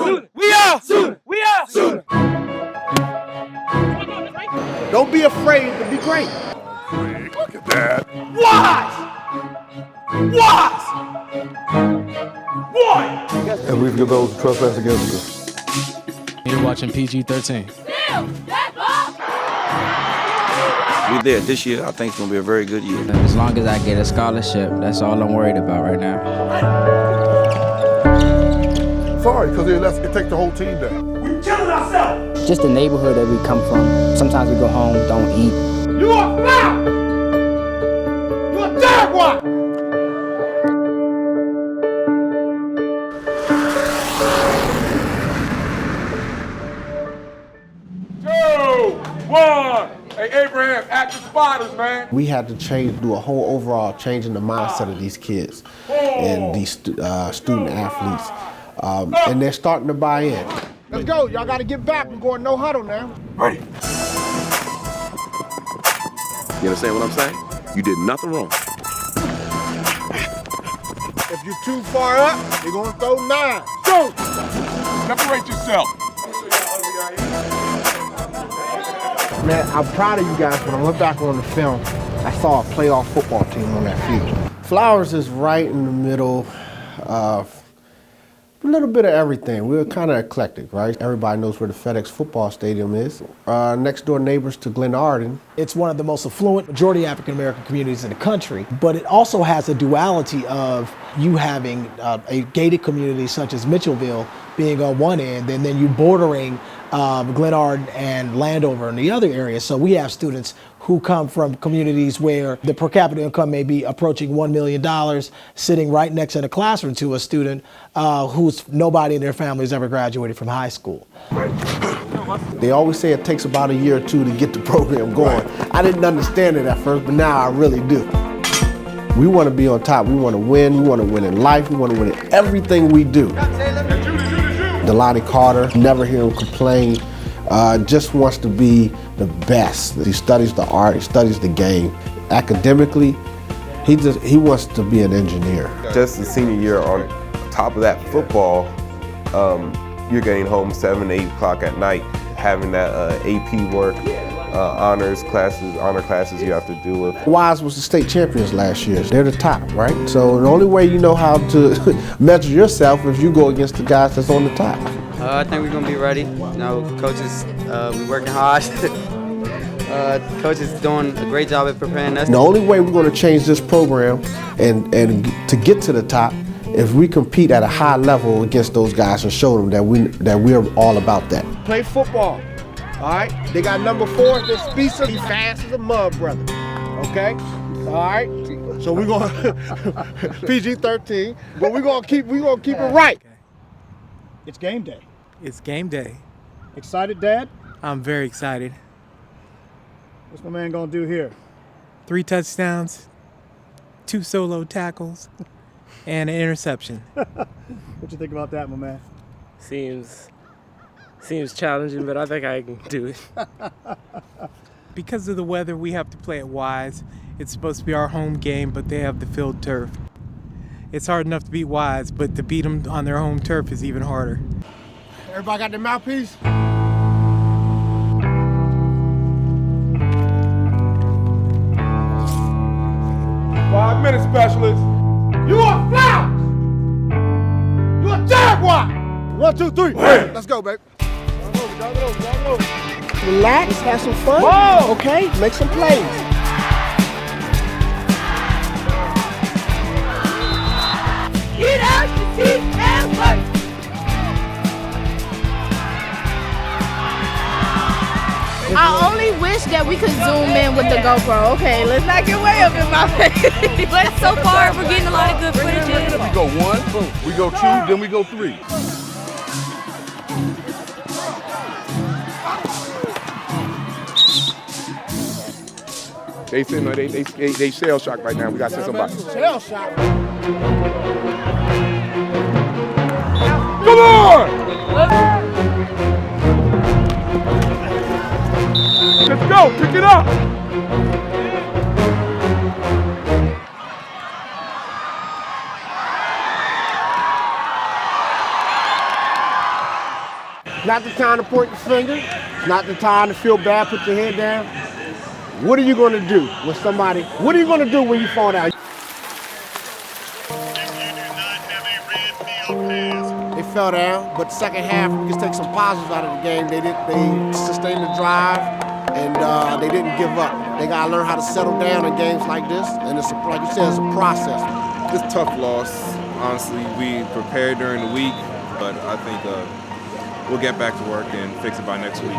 Sooner. We are. Sooner. We are. Sooner. Don't be afraid to be great. Look at that. Watch. One. And we forgive those who trespass against us. You're watching PG-13. We're there this year. I think it's going to be a very good year. As long as I get a scholarship, that's all I'm worried about right now. Sorry, because it takes the whole team down. We're killing ourselves. Just the neighborhood that we come from. Sometimes we go home, don't eat. You are foul. You're a Jaguar. 2, 1. Hey, Abraham, active spiders, man. We had to do a whole overall change in the mindset of these kids and these student athletes. And they're starting to buy in. Let's go, y'all gotta get back. We're going no huddle now. Ready. You understand what I'm saying? You did nothing wrong. If you're too far up, you're gonna throw 9. Go! Separate yourself. Man, I'm proud of you guys. When I went back on the film, I saw a playoff football team on that field. Flowers is right in the middle of a little bit of everything. We're kind of eclectic, right? Everybody knows where the FedEx football stadium is. Next door neighbors to Glen Arden. It's one of the most affluent majority African-American communities in the country, but it also has a duality of you having a gated community such as Mitchellville being on one end, and then you bordering Glen Arden and Landover in the other area. So we have students who come from communities where the per capita income may be approaching $1 million, sitting right next in a classroom to a student who's nobody in their family has ever graduated from high school. They always say it takes about a year or 2 to get the program going. I didn't understand it at first, but now I really do. We want to be on top. We want to win. We want to win in life. We want to win in everything we do. Delani Carter, never hear him complain, just wants to be the best. He studies the art, he studies the game. Academically, he wants to be an engineer. Just the senior year, on top of that football, you're getting home 7, 8 o'clock at night, having that AP work, honor classes you have to do with. Wise was the state champions last year. They're the top, right? So the only way you know how to measure yourself is you go against the guys that's on the top. I think we're gonna be ready. You know, coaches, we're working hard. Coach is doing a great job at preparing us. The only way we're going to change this program and to get to the top if we compete at a high level against those guys and show them that we're all about that. Play football, all right? They got number 4, this Spisa. He's fast as a mud, brother, okay? All right? So we're going PG-13, but we're going to keep it right. It's game day. It's game day. Excited, Dad? I'm very excited. What's my man gonna do here? 3 touchdowns, 2 solo tackles, and an interception. What you think about that, my man? Seems challenging, but I think I can do it. Because of the weather, we have to play it Wise. It's supposed to be our home game, but they have the field turf. It's hard enough to beat Wise, but to beat them on their home turf is even harder. Everybody got their mouthpiece? 5-minute specialist. You are Flowers! You a Jaguar! 1, 2, 3. Hey. Let's go, baby. Jog it over. Relax, have some fun. Whoa. Okay, make some plays. Get out your seat and work. I only wish that we could zoom in with the GoPro. Okay, let's not get way up in my face. But so far, we're getting a lot of good footage. We go 1, we go 2, then we go 3. They shell shocked right now. We got to send somebody. Shell shock. Come on! Let's go, pick it up! Not the time to point the finger. Not the time to feel bad, put your head down. What are you going to do when somebody, what are you going to do when you fall down? They fell down, but second half, we can take some positives out of the game. They sustained the drive, and they didn't give up. They got to learn how to settle down in games like this, and it's, like you said, it's a process. It's a tough loss. Honestly, we prepared during the week, but I think we'll get back to work and fix it by next week.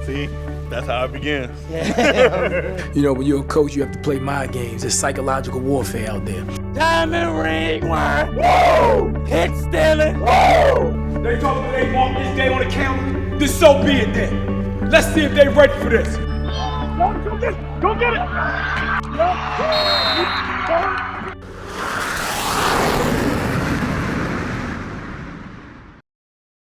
See, that's how it begins. You know, when you're a coach, you have to play mind games. It's psychological warfare out there. Diamond ring one. Woo! Hit stealing. Woo! They told me they want this day on the calendar. This so be it then. Let's see if they ready for this. Go get it! Go get it!